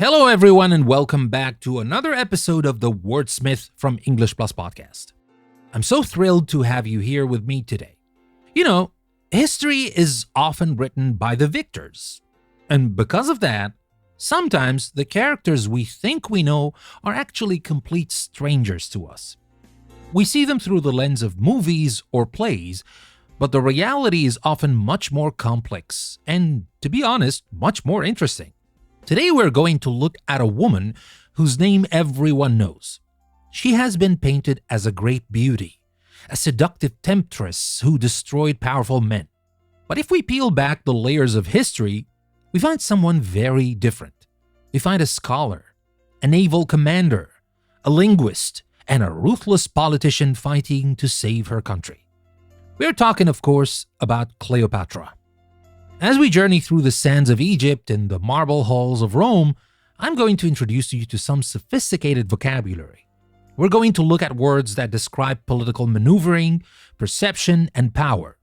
Hello, everyone, and welcome back to another episode of the Wordsmith from English Plus podcast. I'm so thrilled to have you here with me today. You know, history is often written by the victors. And because of that, sometimes the characters we think we know are actually complete strangers to us. We see them through the lens of movies or plays, but the reality is often much more complex and, to be honest, much more interesting. Today we're going to look at a woman whose name everyone knows. She has been painted as a great beauty, a seductive temptress who destroyed powerful men. But if we peel back the layers of history, we find someone very different. We find a scholar, a naval commander, a linguist, and a ruthless politician fighting to save her country. We're talking, of course, about Cleopatra. As we journey through the sands of Egypt and the marble halls of Rome, I'm going to introduce you to some sophisticated vocabulary. We're going to look at words that describe political maneuvering, perception, and power.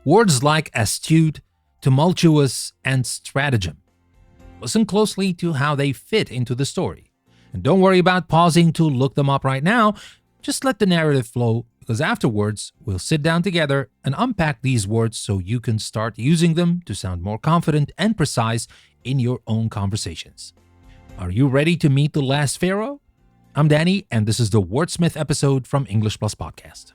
Words like astute, tumultuous, and stratagem. Listen closely to how they fit into the story. And don't worry about pausing to look them up right now. Just let the narrative flow, because afterwards, we'll sit down together and unpack these words so you can start using them to sound more confident and precise in your own conversations. Are you ready to meet the last pharaoh? I'm Danny, and this is the Wordsmith episode from English Plus Podcast.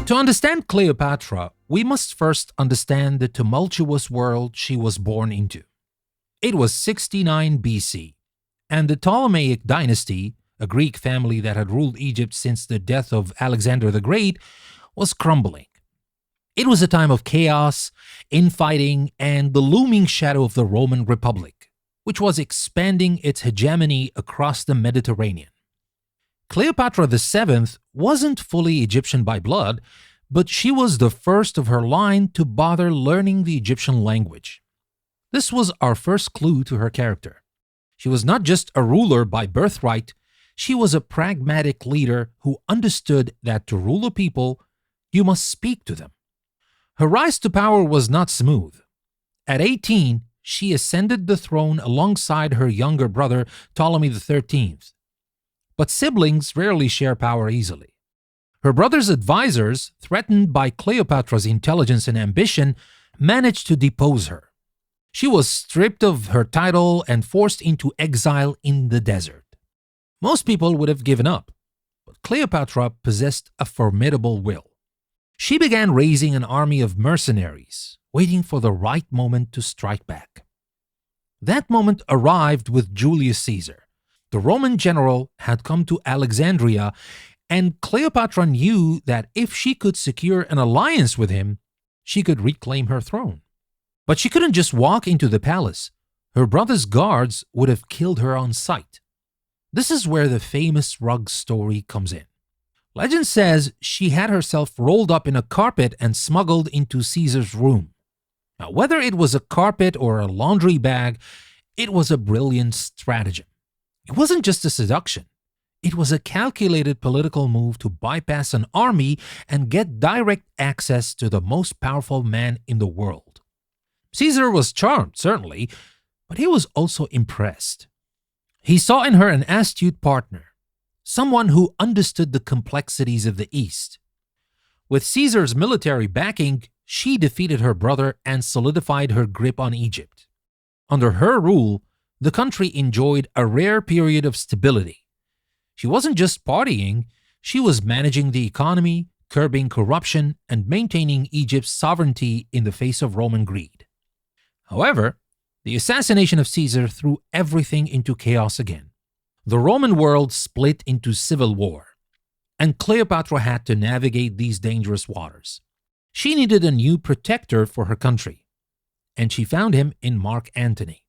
To understand Cleopatra, we must first understand the tumultuous world she was born into. It was 69 BC. And the Ptolemaic dynasty, a Greek family that had ruled Egypt since the death of Alexander the Great, was crumbling. It was a time of chaos, infighting, and the looming shadow of the Roman Republic, which was expanding its hegemony across the Mediterranean. Cleopatra VII wasn't fully Egyptian by blood, but she was the first of her line to bother learning the Egyptian language. This was our first clue to her character. She was not just a ruler by birthright, she was a pragmatic leader who understood that to rule a people, you must speak to them. Her rise to power was not smooth. At 18, she ascended the throne alongside her younger brother, Ptolemy XIII. But siblings rarely share power easily. Her brother's advisors, threatened by Cleopatra's intelligence and ambition, managed to depose her. She was stripped of her title and forced into exile in the desert. Most people would have given up, but Cleopatra possessed a formidable will. She began raising an army of mercenaries, waiting for the right moment to strike back. That moment arrived with Julius Caesar. The Roman general had come to Alexandria, and Cleopatra knew that if she could secure an alliance with him, she could reclaim her throne. But she couldn't just walk into the palace. Her brother's guards would have killed her on sight. This is where the famous rug story comes in. Legend says she had herself rolled up in a carpet and smuggled into Caesar's room. Now, whether it was a carpet or a laundry bag, it was a brilliant stratagem. It wasn't just a seduction. It was a calculated political move to bypass an army and get direct access to the most powerful man in the world. Caesar was charmed, certainly, but he was also impressed. He saw in her an astute partner, someone who understood the complexities of the East. With Caesar's military backing, she defeated her brother and solidified her grip on Egypt. Under her rule, the country enjoyed a rare period of stability. She wasn't just partying, she was managing the economy, curbing corruption, and maintaining Egypt's sovereignty in the face of Roman greed. However, the assassination of Caesar threw everything into chaos again. The Roman world split into civil war, and Cleopatra had to navigate these dangerous waters. She needed a new protector for her country, and she found him in Mark Antony.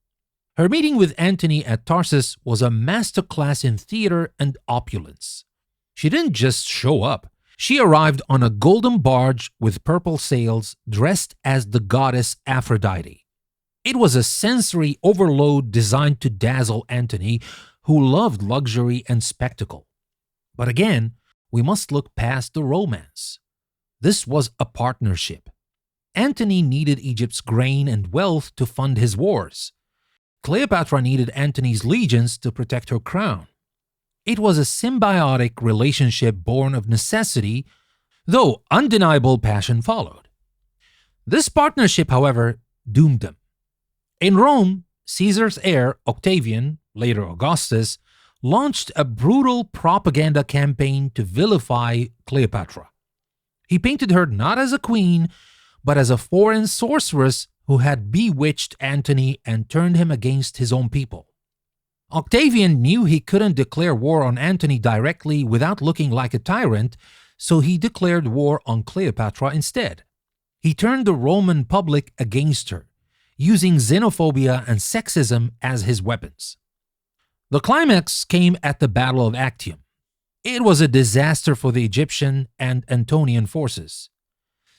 Her meeting with Antony at Tarsus was a masterclass in theater and opulence. She didn't just show up. She arrived on a golden barge with purple sails, dressed as the goddess Aphrodite. It was a sensory overload designed to dazzle Antony, who loved luxury and spectacle. But again, we must look past the romance. This was a partnership. Antony needed Egypt's grain and wealth to fund his wars. Cleopatra needed Antony's legions to protect her crown. It was a symbiotic relationship born of necessity, though undeniable passion followed. This partnership, however, doomed them. In Rome, Caesar's heir, Octavian, later Augustus, launched a brutal propaganda campaign to vilify Cleopatra. He painted her not as a queen, but as a foreign sorceress who had bewitched Antony and turned him against his own people. Octavian knew he couldn't declare war on Antony directly without looking like a tyrant, so he declared war on Cleopatra instead. He turned the Roman public against her, using xenophobia and sexism as his weapons. The climax came at the Battle of Actium. It was a disaster for the Egyptian and Antonian forces.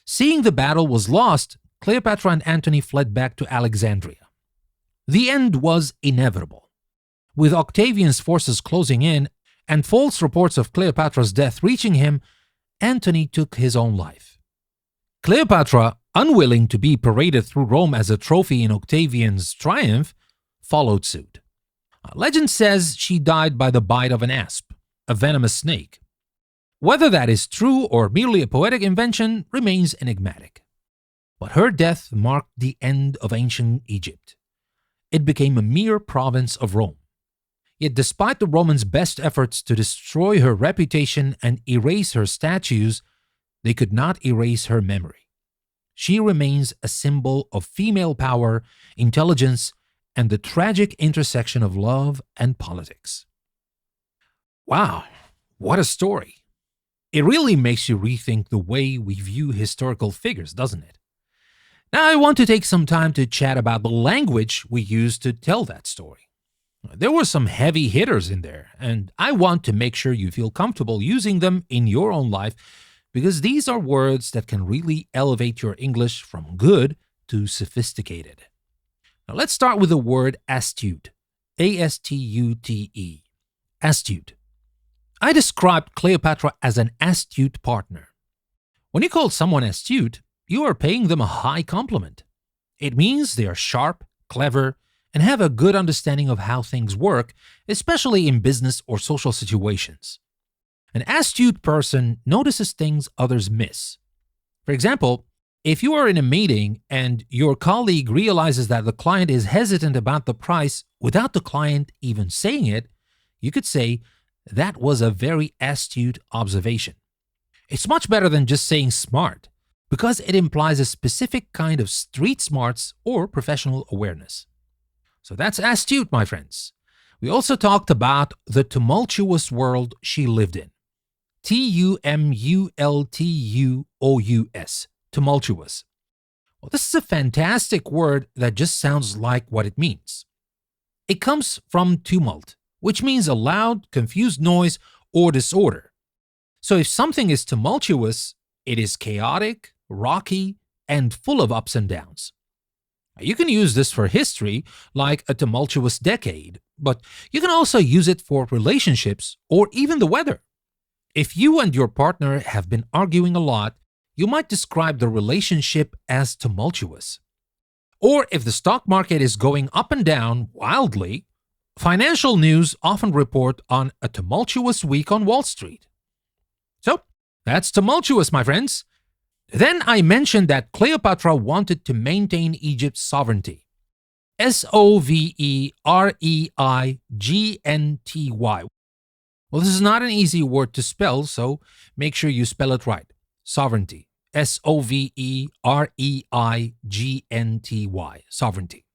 Seeing the battle was lost, Cleopatra and Antony fled back to Alexandria. The end was inevitable. With Octavian's forces closing in and false reports of Cleopatra's death reaching him, Antony took his own life. Cleopatra, unwilling to be paraded through Rome as a trophy in Octavian's triumph, followed suit. Legend says she died by the bite of an asp, a venomous snake. Whether that is true or merely a poetic invention remains enigmatic. But her death marked the end of ancient Egypt. It became a mere province of Rome. Yet despite the Romans' best efforts to destroy her reputation and erase her statues, they could not erase her memory. She remains a symbol of female power, intelligence, and the tragic intersection of love and politics. Wow, what a story! It really makes you rethink the way we view historical figures, doesn't it? Now I want to take some time to chat about the language we use to tell that story. There were some heavy hitters in there, and I want to make sure you feel comfortable using them in your own life because these are words that can really elevate your English from good to sophisticated. Now let's start with the word astute. A-S-T-U-T-E. Astute. I described Cleopatra as an astute partner. When you call someone astute, you are paying them a high compliment. It means they are sharp, clever, and have a good understanding of how things work, especially in business or social situations. An astute person notices things others miss. For example, if you are in a meeting and your colleague realizes that the client is hesitant about the price without the client even saying it, you could say, "That was a very astute observation." It's much better than just saying smart, because it implies a specific kind of street smarts or professional awareness. So that's astute, my friends. We also talked about the tumultuous world she lived in. T-U-M-U-L-T-U-O-U-S. Tumultuous. Well, this is a fantastic word that just sounds like what it means. It comes from tumult, which means a loud, confused noise or disorder. So if something is tumultuous, it is chaotic, rocky, and full of ups and downs. You can use this for history, like a tumultuous decade, but you can also use it for relationships or even the weather. If you and your partner have been arguing a lot, you might describe the relationship as tumultuous. Or if the stock market is going up and down wildly, financial news often report on a tumultuous week on Wall Street. So, that's tumultuous, my friends. Then I mentioned that Cleopatra wanted to maintain Egypt's sovereignty. S-O-V-E-R-E-I-G-N-T-Y. Well, this is not an easy word to spell, so make sure you spell it right. Sovereignty. S-O-V-E-R-E-I-G-N-T-Y. Sovereignty.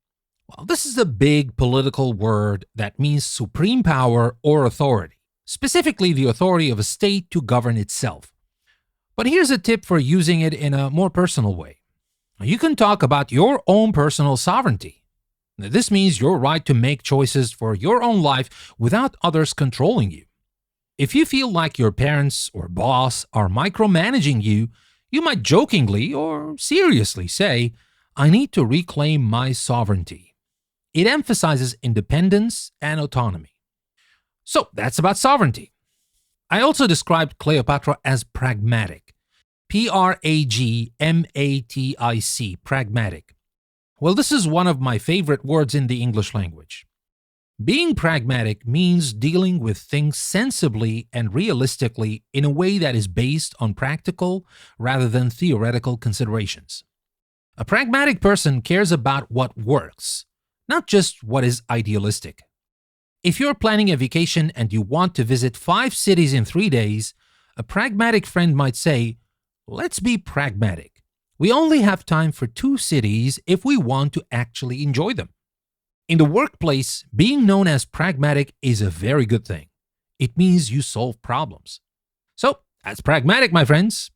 Well, this is a big political word that means supreme power or authority, specifically the authority of a state to govern itself. But here's a tip for using it in a more personal way. You can talk about your own personal sovereignty. This means your right to make choices for your own life without others controlling you. If you feel like your parents or boss are micromanaging you, you might jokingly or seriously say, "I need to reclaim my sovereignty." It emphasizes independence and autonomy. So that's about sovereignty. I also described Cleopatra as pragmatic. Pragmatic, pragmatic. Well, this is one of my favorite words in the English language. Being pragmatic means dealing with things sensibly and realistically in a way that is based on practical rather than theoretical considerations. A pragmatic person cares about what works, not just what is idealistic. If you're planning a vacation and you want to visit 5 cities in 3 days, a pragmatic friend might say, "Let's be pragmatic. We only have time for 2 cities if we want to actually enjoy them." In the workplace, being known as pragmatic is a very good thing. It means you solve problems. So, that's pragmatic, my friends.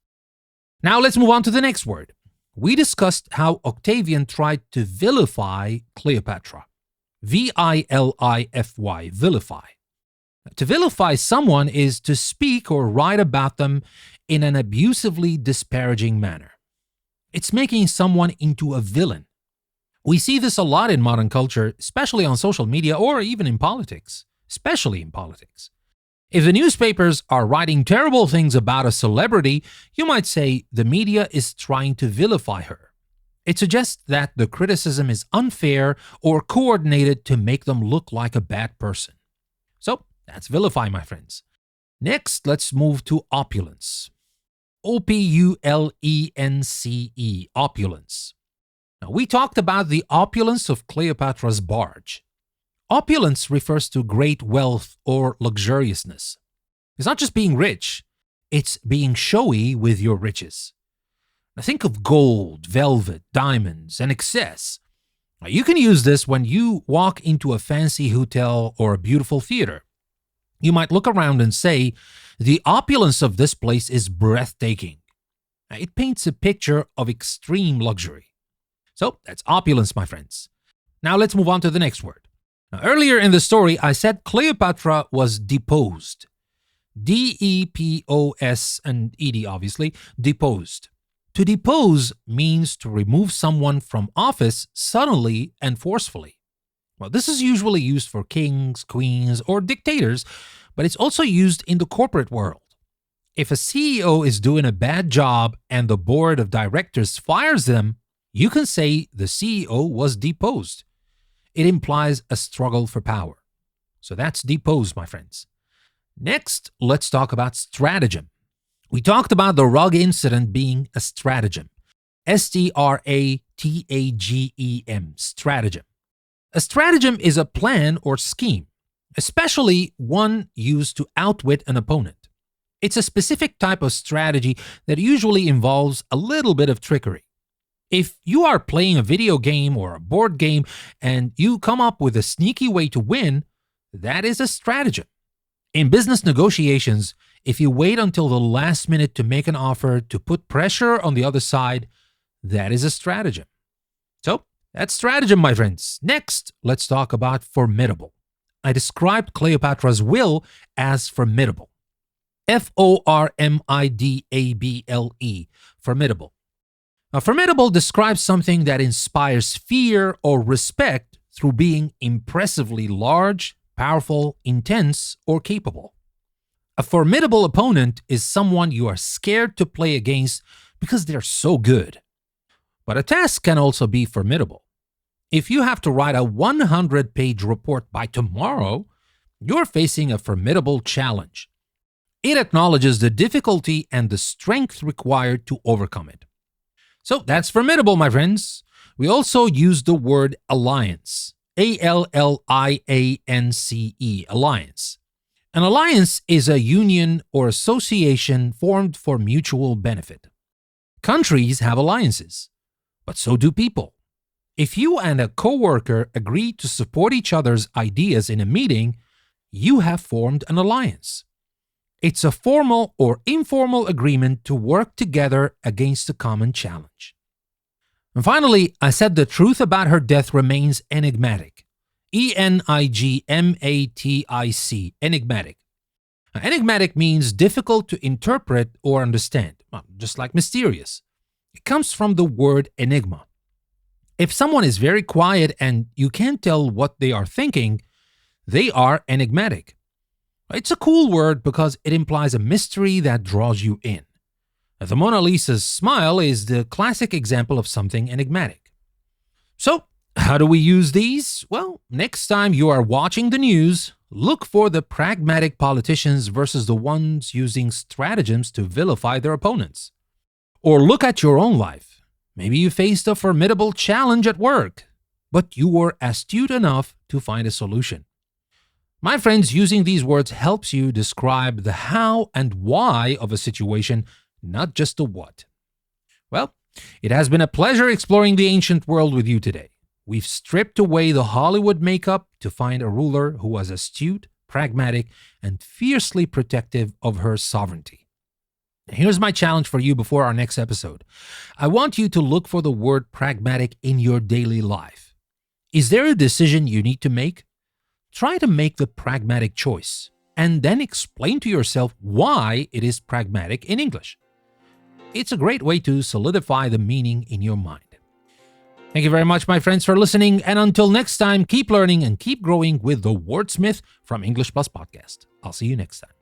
Now let's move on to the next word. We discussed how Octavian tried to vilify Cleopatra. vilify, vilify. To vilify someone is to speak or write about them in an abusively disparaging manner. It's making someone into a villain. We see this a lot in modern culture, especially on social media or even in politics, especially in politics. If the newspapers are writing terrible things about a celebrity, you might say the media is trying to vilify her. It suggests that the criticism is unfair or coordinated to make them look like a bad person. So, that's vilify, my friends. Next, let's move to opulence. Opulence, opulence. Now, we talked about the opulence of Cleopatra's barge. Opulence refers to great wealth or luxuriousness. It's not just being rich, it's being showy with your riches. Now, think of gold, velvet, diamonds, and excess. Now, you can use this when you walk into a fancy hotel or a beautiful theater. You might look around and say, "The opulence of this place is breathtaking." Now, it paints a picture of extreme luxury. So, that's opulence, my friends. Now, let's move on to the next word. Now, earlier in the story, I said Cleopatra was deposed. D-E-P-O-S and E-D, obviously, deposed. To depose means to remove someone from office suddenly and forcefully. Well, this is usually used for kings, queens, or dictators, but it's also used in the corporate world. If a CEO is doing a bad job and the board of directors fires them, you can say the CEO was deposed. It implies a struggle for power. So that's deposed, my friends. Next, let's talk about stratagem. We talked about the rug incident being a stratagem. S-T-R-A-T-A-G-E-M, stratagem. A stratagem is a plan or scheme, especially one used to outwit an opponent. It's a specific type of strategy that usually involves a little bit of trickery. If you are playing a video game or a board game and you come up with a sneaky way to win, that is a stratagem. In business negotiations, if you wait until the last minute to make an offer to put pressure on the other side, that is a stratagem. So, that's stratagem, my friends. Next, let's talk about formidable. I described Cleopatra's will as formidable. F-O-R-M-I-D-A-B-L-E, formidable. Now, formidable describes something that inspires fear or respect through being impressively large, powerful, intense, or capable. A formidable opponent is someone you are scared to play against because they're so good. But a task can also be formidable. If you have to write a 100-page report by tomorrow, you're facing a formidable challenge. It acknowledges the difficulty and the strength required to overcome it. So that's formidable, my friends. We also use the word alliance. A-L-L-I-A-N-C-E, alliance. An alliance is a union or association formed for mutual benefit. Countries have alliances, but so do people. If you and a coworker agree to support each other's ideas in a meeting, you have formed an alliance. It's a formal or informal agreement to work together against a common challenge. And finally, I said the truth about her death remains enigmatic. E-N-I-G-M-A-T-I-C, enigmatic. Now, enigmatic means difficult to interpret or understand, just like mysterious. It comes from the word enigma. If someone is very quiet and you can't tell what they are thinking, they are enigmatic. It's a cool word because it implies a mystery that draws you in. The Mona Lisa's smile is the classic example of something enigmatic. So, how do we use these? Well, next time you are watching the news, look for the pragmatic politicians versus the ones using stratagems to vilify their opponents. Or look at your own life. Maybe you faced a formidable challenge at work, but you were astute enough to find a solution. My friends, using these words helps you describe the how and why of a situation, not just the what. Well, it has been a pleasure exploring the ancient world with you today. We've stripped away the Hollywood makeup to find a ruler who was astute, pragmatic, and fiercely protective of her sovereignty. Here's my challenge for you before our next episode. I want you to look for the word pragmatic in your daily life. Is there a decision you need to make? Try to make the pragmatic choice, and then explain to yourself why it is pragmatic in English. It's a great way to solidify the meaning in your mind. Thank you very much, my friends, for listening. And until next time, keep learning and keep growing with the Wordsmith from English Plus Podcast. I'll see you next time.